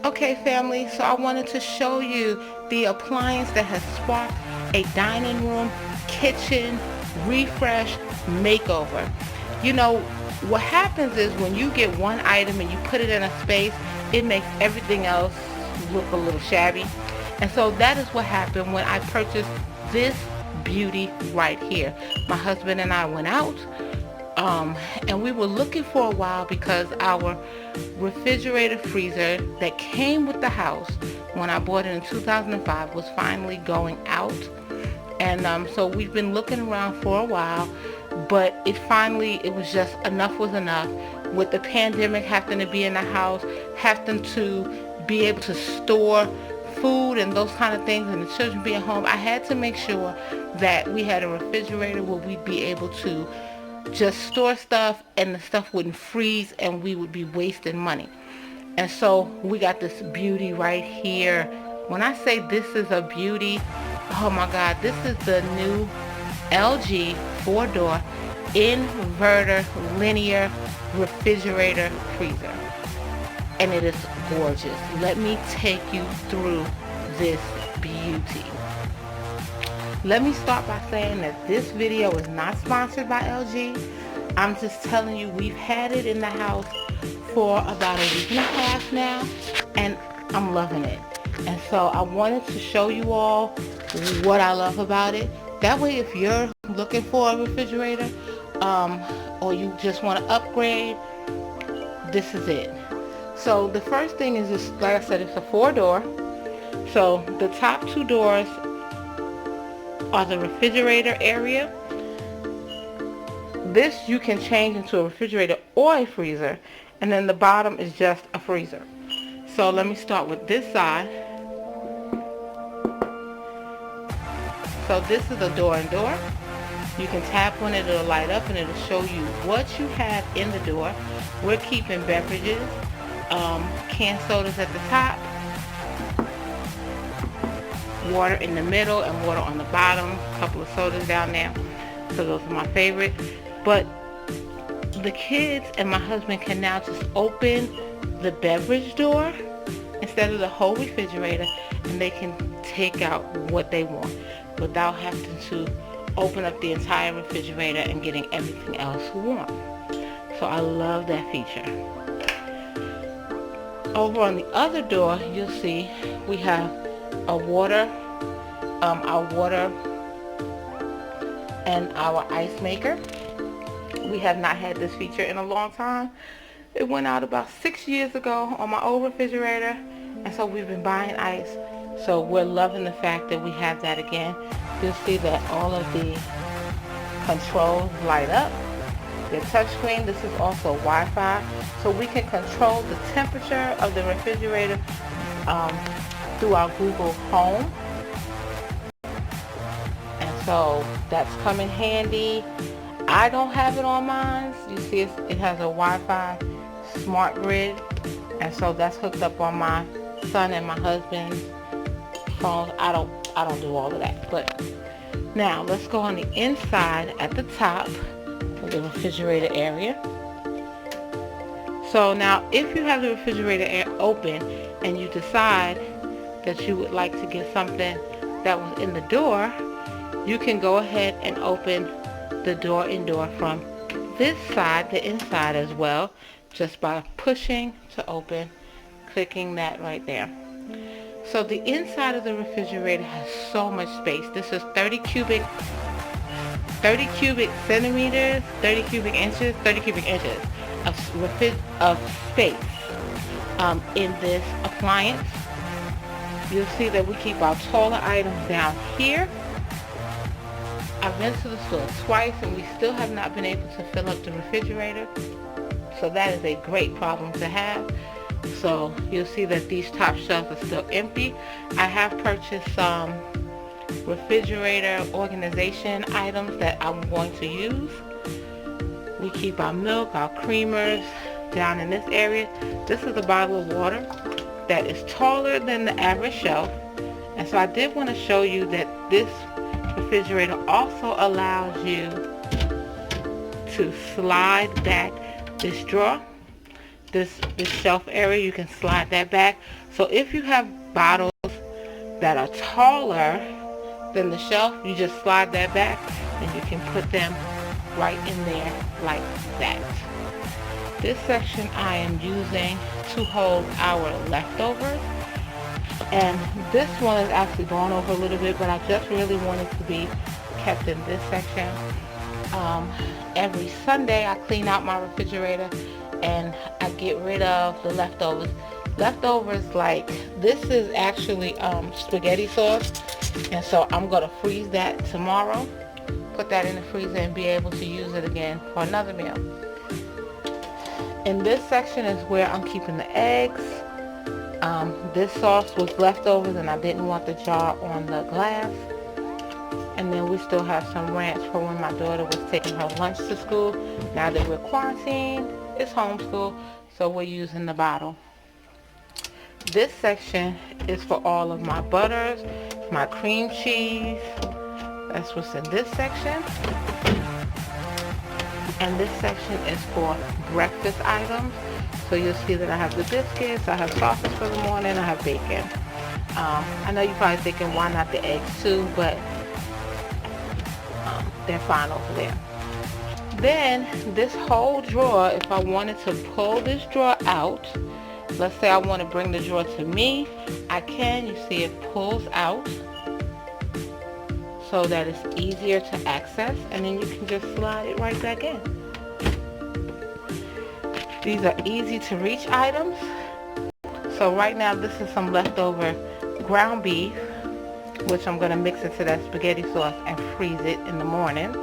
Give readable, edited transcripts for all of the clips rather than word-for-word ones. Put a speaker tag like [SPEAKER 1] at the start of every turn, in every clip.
[SPEAKER 1] Okay, family, so I wanted to show you the appliance that has sparked a dining room, kitchen, refresh, makeover. You know, what happens is when you get one item and you put it in a space, it makes everything else look a little shabby. And so that is what happened when I purchased this beauty right here. My husband and I went out and we were looking for a while because our refrigerator freezer that came with the house when I bought it in 2005 was finally going out. And so we've been looking around for a while, but it was just enough was enough. With the pandemic, having to be in the house, having to be able to store food and those kind of things, and the children being home, I had to make sure that we had a refrigerator where we'd be able to just store stuff and the stuff wouldn't freeze and we would be wasting money. And so we got this beauty right here. When I say this is a beauty, oh my God, this is the new LG 4-door inverter linear refrigerator freezer. And it is gorgeous. Let me take you through this beauty. Let me start by saying that this video is not sponsored by LG. I'm just telling you, we've had it in the house for about a week and a half now, and I'm loving it. And so I wanted to show you all what I love about it. That way, if you're looking for a refrigerator, or you just want to upgrade, this is it. So the first thing is this, like I said, it's a 4-door. So the top 2 doors are the refrigerator area. This you can change into a refrigerator or a freezer, and then the bottom is just a freezer. So let me start with this side. So this is a door and door. You can tap on it, it'll light up and it'll show you what you have in the door. We're keeping beverages, canned sodas at the top, water in the middle and water on the bottom, a couple of sodas down there. So those are my favorite. But the kids and my husband can now just open the beverage door instead of the whole refrigerator, and they can take out what they want without having to open up the entire refrigerator and getting everything else warm. So I love that feature. Over on the other door, you'll see we have our water and our ice maker. We have not had this feature in a long time. It went out about 6 years ago on my old refrigerator, and so we've been buying ice. So we're loving the fact that we have that again. You'll see that all of the controls light up. The touchscreen, this is also Wi-Fi, so we can control the temperature of the refrigerator through our Google Home. And so that's come in handy. I don't have it on mine. You see it has a Wi-Fi smart grid, and so that's hooked up on my son and my husband's phones. I don't do all of that. But now let's go on the inside at the top of the refrigerator area. So now if you have the refrigerator open and you decide that you would like to get something that was in the door, you can go ahead and open the door and door from this side, the inside as well, just by pushing to open, clicking that right there. So the inside of the refrigerator has so much space. This is 30 cubic centimeters, 30 cubic inches of space in this appliance. You'll see that we keep our taller items down here. I've been to the store twice and we still have not been able to fill up the refrigerator. So that is a great problem to have. So you'll see that these top shelves are still empty. I have purchased some refrigerator organization items that I'm going to use. We keep our milk, our creamers down in this area. This is a bottle of water that is taller than the average shelf. And so I did want to show you that this refrigerator also allows you to slide back this drawer this shelf area, you can slide that back. So if you have bottles that are taller than the shelf, you just slide that back and you can put them right in there like that. This section I am using to hold our leftovers, and this one is actually going over a little bit, but I just really want it to be kept in this section. Every Sunday I clean out my refrigerator and I get rid of the leftovers. Leftovers, like this is actually spaghetti sauce, and so I'm gonna freeze that tomorrow, put that in the freezer and be able to use it again for another meal. In this section is where I'm keeping the eggs. This sauce was leftovers and I didn't want the jar on the glass. And then we still have some ranch for when my daughter was taking her lunch to school. Now that we're quarantined, it's homeschool, so we're using the bottle. This section is for all of my butters, my cream cheese. That's what's in this section. And this section is for breakfast items. So you'll see that I have the biscuits, I have sausage for the morning, I have bacon. I know you're probably thinking, why not the eggs too, but they're fine over there. Then this whole drawer, if I wanted to pull this drawer out, let's say I want to bring the drawer to me, I can. You see it pulls out so that it's easier to access, and then you can just slide it right back in. These are easy to reach items. So right now this is some leftover ground beef, which I'm going to mix into that spaghetti sauce and freeze it in the morning.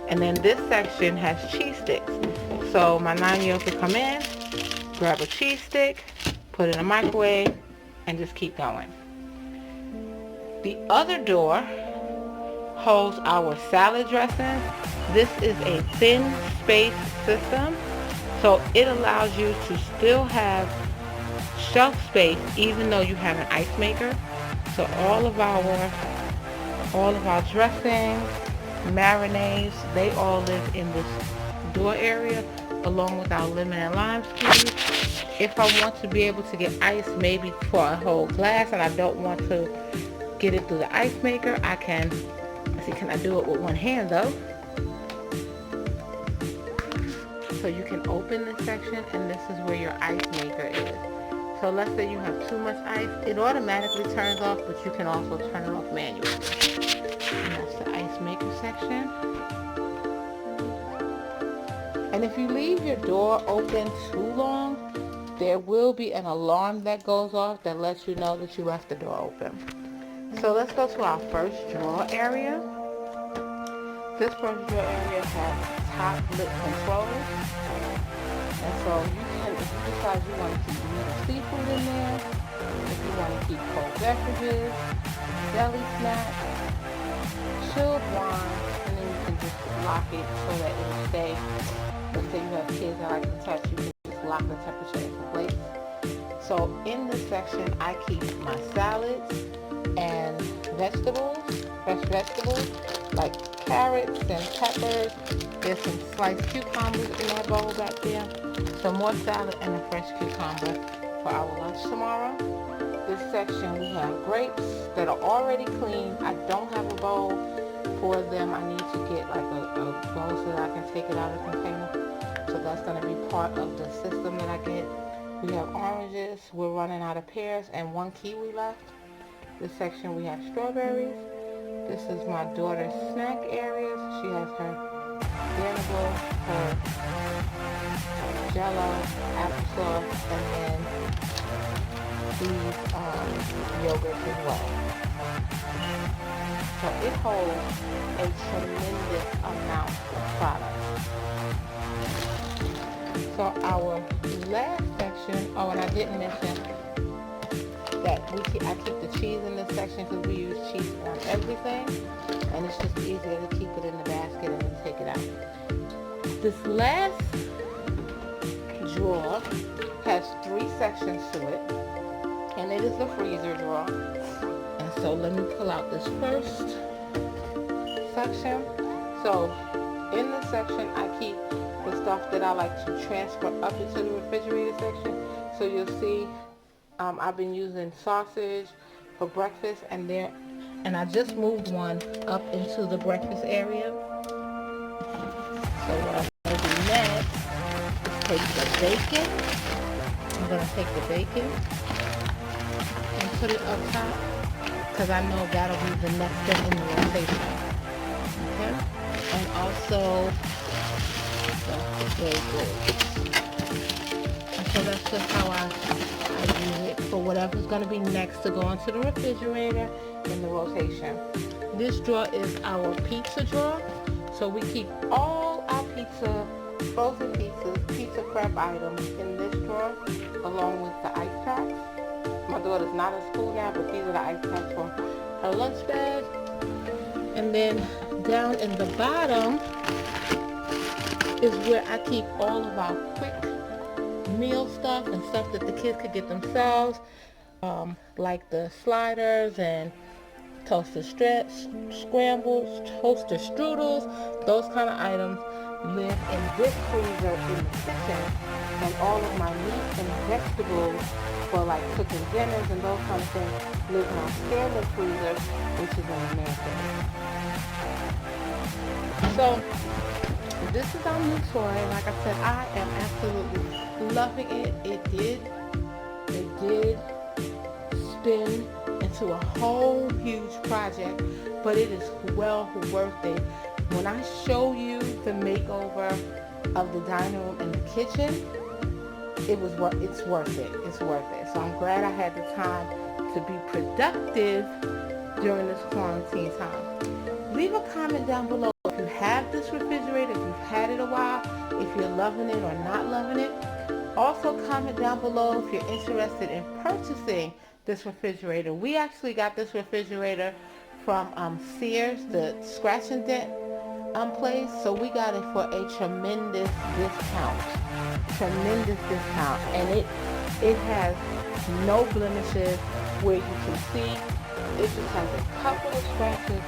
[SPEAKER 1] And then this section has cheese sticks. So my 9-year-old could come in, grab a cheese stick, put it in a microwave, and just keep going. The other door holds our salad dressing. This is a thin space system, so it allows you to still have shelf space even though you have an ice maker. So all of our dressings, marinades, they all live in this door area along with our lemon and lime squeeze. If I want to be able to get ice maybe for a whole glass and I don't want to get it through the ice maker, I can, can I do it with one hand though? So you can open this section and this is where your ice maker is. So let's say you have too much ice, it automatically turns off, but you can also turn it off manually. And that's the ice maker section. And if you leave your door open too long, there will be an alarm that goes off that lets you know that you left the door open. So let's go to our first drawer area. This first drawer area has top lid controls. And so you can, if you decide you want to keep meat or seafood in there, if you want to keep cold beverages, deli snacks, chilled wine, and then you can just lock it so that it will stay. Let's say you have kids that like to touch, you can just lock the temperature in place. So in this section, I keep my salads and vegetables, fresh vegetables, like carrots and peppers. There's some sliced cucumbers in that bowl back there. Some more salad and a fresh cucumber for our lunch tomorrow. This section we have grapes that are already clean. I don't have a bowl for them. I need to get like a bowl so that I can take it out of the container. So that's going to be part of the system that I get. We have oranges. We're running out of pears and 1 kiwi left. This section we have strawberries. This is my daughter's snack areas. She has her Danable, her Jello, applesauce, and then these yogurts as well. So it holds a tremendous amount of product. So our last section, oh, and I didn't mention that I keep the cheese in this section because we use cheese on everything, and it's just easier to keep it in the basket and then take it out. This last drawer has 3 sections to it, and it is the freezer drawer. And so let me pull out this first section. So in this section I keep this stuff that I like to transfer up into the refrigerator section. So you'll see I've been using sausage for breakfast, and I just moved one up into the breakfast area. So what I'm going to do next is take the bacon. I'm going to take the bacon and put it up top, because I know that'll be the next thing in the rotation. Okay? And also the bagel. And so that's just how I use it for whatever's going to be next to go into the refrigerator in the rotation. This drawer is our pizza drawer. So we keep all our frozen pizzas, pizza prep items in this drawer, along with the ice packs. My daughter's not in school now, but these are the ice packs for her lunch bag. And then down in the bottom is where I keep all of our quick meal stuff and stuff that the kids could get themselves, like the sliders and toaster strips, scrambles, toaster strudels. Those kind of items live in this freezer in the kitchen, and all of my meat and vegetables for like cooking dinners and those kind of things live in our standard freezer, which is in the man cave. So this is our new toy. Like I said, I am absolutely loving it. It did spin into a whole huge project, but it is well worth it. When I show you the makeover of the dining room and the kitchen, it's worth it. It's worth it. So I'm glad I had the time to be productive during this quarantine time. Leave a comment down below if you have this refrigerator, if you've had it a while, if you're loving it or not loving it. Also comment down below if you're interested in purchasing this refrigerator. We actually got this refrigerator from Sears, the scratch and dent place. So we got it for a tremendous discount. And it has no blemishes where you can see. It just has a couple of scratches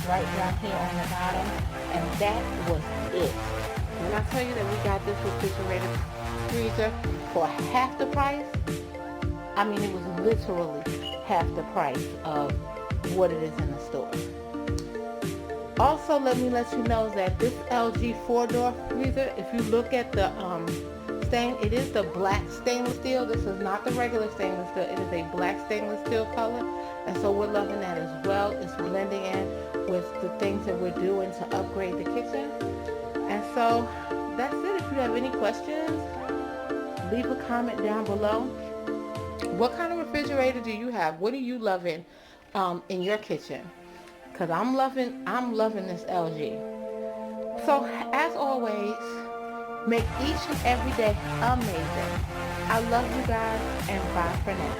[SPEAKER 1] right down here on the bottom, and that was it. When I tell you that we got this refrigerator freezer for half the price, I mean, it was literally half the price of what it is in the store. Also, let me let you know that this LG 4-door freezer, if you look at the stain, it is the black stainless steel. This is not the regular stainless steel. It is a black stainless steel color. And so we're loving that as well. It's blending in with the things that we're doing to upgrade the kitchen. And so that's it. If you have any questions, leave a comment down below. What kind of refrigerator do you have? What are you loving in your kitchen? Because I'm loving this LG. So as always, make each and every day amazing. I love you guys, and bye for now.